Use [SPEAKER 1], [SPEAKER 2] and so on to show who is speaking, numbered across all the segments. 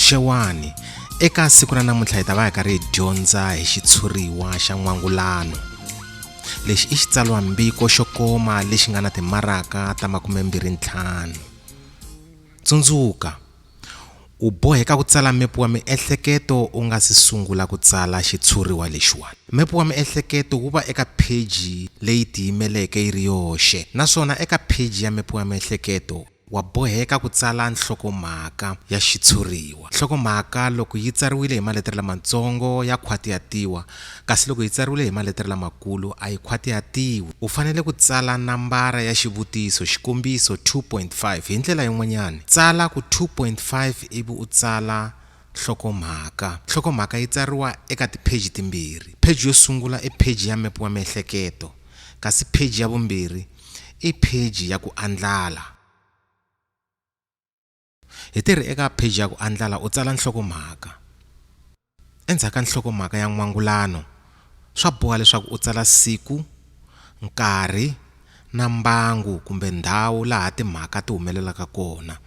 [SPEAKER 1] Xewani, eka siku ra namuntlha hi ta va hi karhi hi dyondza hi xitshuriwa xa n'wangulano. Lexi i xitsalwambiko xo koma lexi nga na timaraka ta 25. Tsundzuka, u boheka ku tsala mepu wa miehleketo u nga si sungula ku tsala xitshuriwa lexiwani. Mepu wa miehleketo wu va eka pheji leyi tiyimeleke yi ri yoxe, naswona eka pheji ya mepu wa miehleketo wa boheka ku tsala nhlokomhaka ya xitshuriwa. Nhlokomhaka loko yi tsariwile hi maletere lamatsongo ya khwatihatiwa, kasi loko yi tsariwile hi maletere lamakulu a yi khwatihatiwi. U fanele ku tsala nambara ya xivutiso, xikombiso 2.5. Hi ndlela yin'wanyana, tsala ku 2.5 ivi u tsala nhlokomhaka. Nhlokomhaka yi tsariwa eka tipheji timbirhi. Pheji yo sungula i pheji ya mepu wa miehleketo, kasi pheji ya vumbirhi i pheji ya ku andlala. Hi tirhi eka pheji ya ku andlala u tsala nhlokomhaka. Endzhaku ka nhlokomhaka ya n'wangulano, swa boha leswaku u tsala siku, nkarhi na mbangu kumbe ndhawu laha timhaka ti humelelaka kona.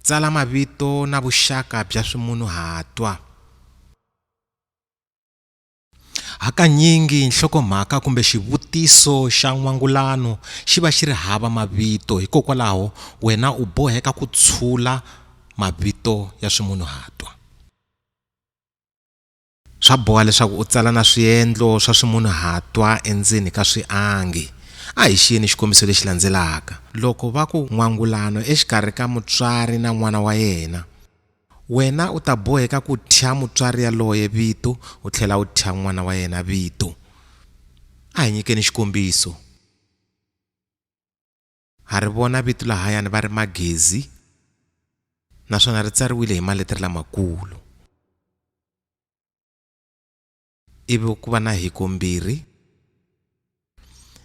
[SPEAKER 1] Tsala mavito na vuxaka bya swimunhuhatwa. Hakanyingi nhlokomhaka kumbe xivutiso xa n'wangulano xi va xi ri hava mavito, hikokwalaho wena u boheka ku tshula mavito ya swimunhuhatwa. Swa boha leswaku u tsala na swiendlo swa swimunhuhatwa endzeni ka swiangi. A hi xiyeni xikombiso lexi landzelaka. Loko va ku n'wangulano exikarhi ka mutswari na n'wana wa yena, wena u ta boheka ku thya mutswari yaloye vito u tlhela u thya n'wana wa yena vito. A hi nyikeni xikombiso. Ha ri vona vito lahayani va ri Magezi, naswona ri tsariwile hi maletere lamakulu. Ivi ku va na hiko mbirhi.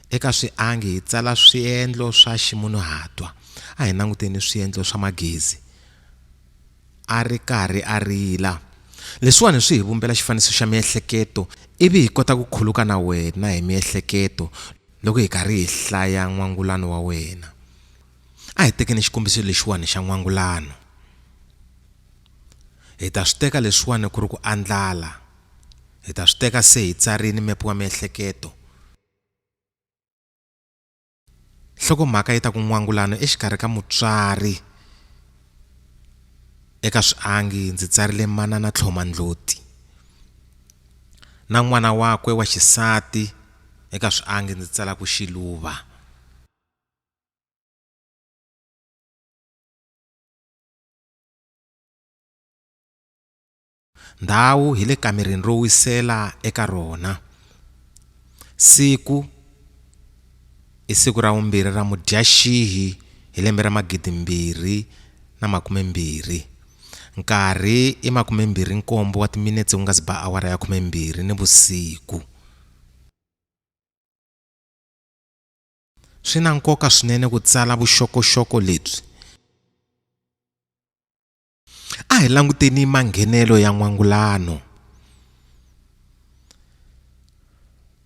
[SPEAKER 1] Eka swiangi hi tsala swiendlo swa ximunhuhatwa. A hi languteni swiendlo swa Magezi. A ri karhi a rila. Leswiwani swi hi vumbela xifaniso xa miehleketo, ivi hi kota ku khuluka na wena hi miehleketo loko hi karhi hi hlaya n'wangulano wa wena. A hi tekeni xikombiso lexiwani xa n'wangulano. Hi ta swi teka leswiwani ku ri ku andlala. Hi ta swi teka se hi tsarini mepu wa miehleketo. Nhlokomhaka yi ta ku n'wangulano exikarhi ka mutswari. Eka swiangi ndzi tsarile manana Tlhomandloti na n'wana wakwe wa xisati. Eka swiangi ndzi tsala ku Xiluva. Ndhawu hi le kamereni ro wisela eka rona. Siku i siku ra vumbirhi ra Mudyaxihi hi lembe ra 2020. Nkarhi i 27 wa timinetse ku nga si ba awara ya 12 ni vusiku. Swi na nkoka swinene ku tsala vuxokoxoko lebyi. A hi languteni manghenelo ya n'wangulano.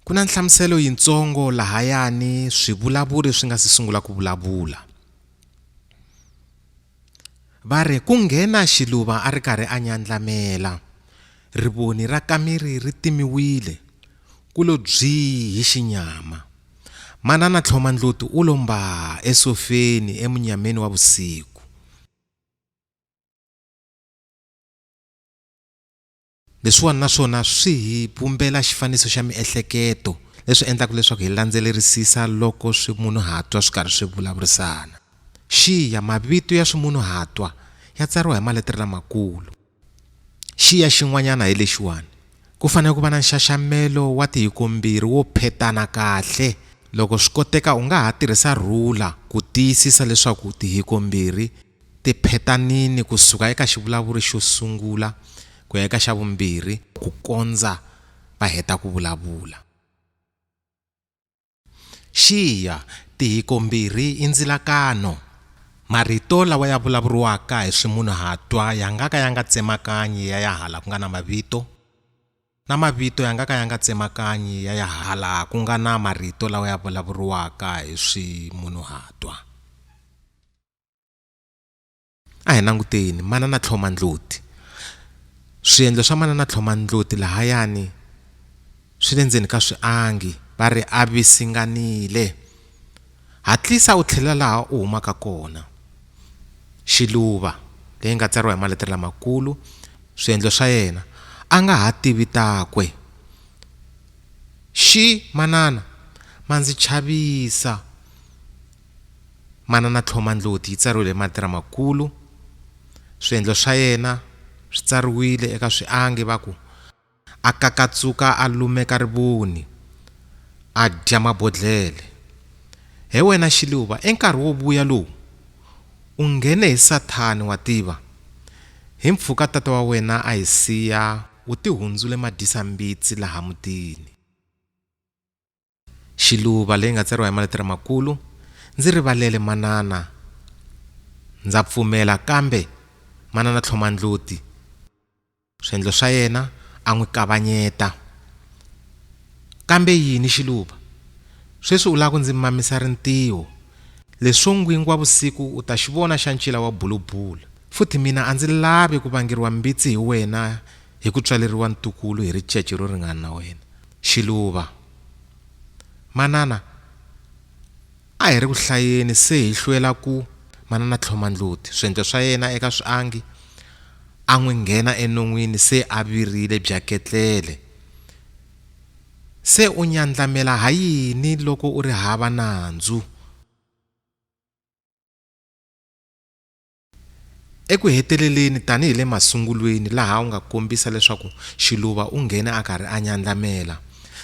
[SPEAKER 1] Ku na nhlamuselo yintsongo lahayani swivulavuri swi nga si sungula ku vulavula. Va ri ku nghena Xiluva a ri karhi a nyandlamela. Rivoni ra kameri ri timiwile. Ku lo byi hi xinyama. Manana Tlhomandloti u lomba esofeni emunyameni wa vusiku. Leswiwani naswona swi hi vumbela xifaniso xa miehleketo leswi endlaka leswaku hi landzelerisisa loko swimunhuhatwa swi karhi swi vulavurisana. Xiya mavito ya swimunhuhatwa ya tsariwa hi maletere lamakulu. Xiya xin'wanyana hi lexiwani. Ku fanele ku va na nxaxamelo wa tihikombirhi wo phetana kahle. Loko swi koteka u nga ha tirhisa rula ku tiyisisa leswaku tihikombirhi ti phetanini kusuka eka xivulavuri xo sungula ku ya eka xa vumbirhi ku kondza va heta ku vulavula. Xiya tihikombirhi i ndzilakano. Marito lawa ya vulavuriwaka hi swimunhuhatwa ya nga ka ya nga tsemakanyi ya hala ku nga na mavito, na mavito ya nga ka ya nga tsemakanyi ya hala ku nga na marito lawa ya vulavuriwaka hi swimunhuhatwa. A hi languteni manana Tlhomandloti. Swiendlo swa manana Tlhomandloti lahayani swi le ndzeni ka swiangi va ri avisinganile. Hatlisa u tlhela laha u humaka kona. Xiluva leyi nga tsariwa hi maletere lamakulu, swiendlo swa yena a nga ha tivi takwe. Manana ma ndzi chavisa. Manana Tlhomandloti yi tsariwile hi maletere lamakulu, swiendlo swa yena swi tsariwile eka swiangi va ku a kakatsuka a lumeka rivoni, a dya mabodhlele. He wena Xiluva, enkarhi wo vuya lowu u nghene hi Sathani wa tiva. Hi mpfhuka tata wa wena a hi siya u ti hundzule madisambitsi laha mutini. Xiluva leyi nga tsariwa hi maletere lamakulu, ndzi rivalele manana, ndza pfumela, kambe manana Tlhomandloti swiendlo swa yena a n'wi kavanyeta. Kambe yini Xiluva? Sweswi u lava ku ndzi mamisa rintiho. Leswo ngwingwa vusiku u ta xi vona xa ncila wa bulubulu. Futhi mina a ndzi lavi ku vangeriwa mbitsi hi wena hi ku tswaleriwa ntukulu hi ricece ro ringana na wena. Xiluva, manana a hi ri ku hlayeni se hi hlwela ku manana Tlhomandloti swiendlo swa yena eka swiangi a n'wi nghena enon'wini se a virile byaketlele. Se u nyandlamela ha yini loko u ri hava nandzu? Eku heteleleni tanihi le masungulweni laha u nga kombisa leswaku Xiluva u nghene a karhi a nyandlamela,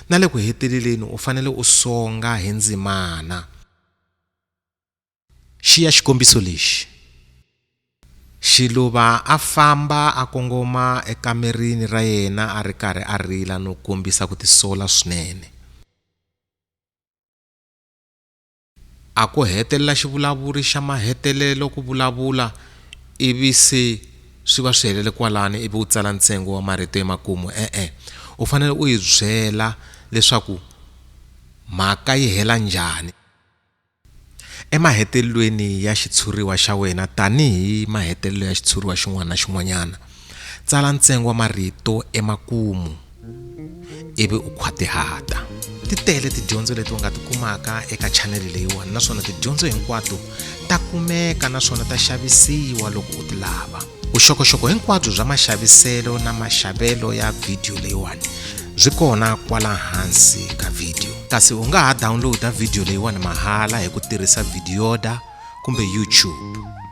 [SPEAKER 1] na le ku heteleleni u fanele u songa hi ndzimana. Xiya xikombiso lexi. Xiluva a famba a kongoma ekamerini ra yena a ri karhi a rila no kombisa ku tisola swinene. A ku hetelela xivulavuri xa mahetelelo ku vulavula ivi se swi va swi helele kwalano ivi u tsala ntsengo wa marito emakumu. U fanele u yi byela leswaku mhaka yi hela njhani emahetelelweni ya xitshuriwa xa wena. Tanihi mahetelelo ya xitshuriwa xin'wana na xin'wanyana, tsala ntsengo wa marito emakumu ivi u khwatihata. Ti tele tidyondzo leti u nga ti kumaka eka chanele leyiwani, naswona tidyondzo hinkwato ta kumeka naswona ta xavisiwa loko u ti lava. Vuxokoxoko hinkwabyo bya maxaviselo na maxavelo ya video leyiwani byi kona kwala hansi ka video. Kasi u nga ha downloada video leyiwani mahala hi ku tirhisa Videoda kumbe YouTube.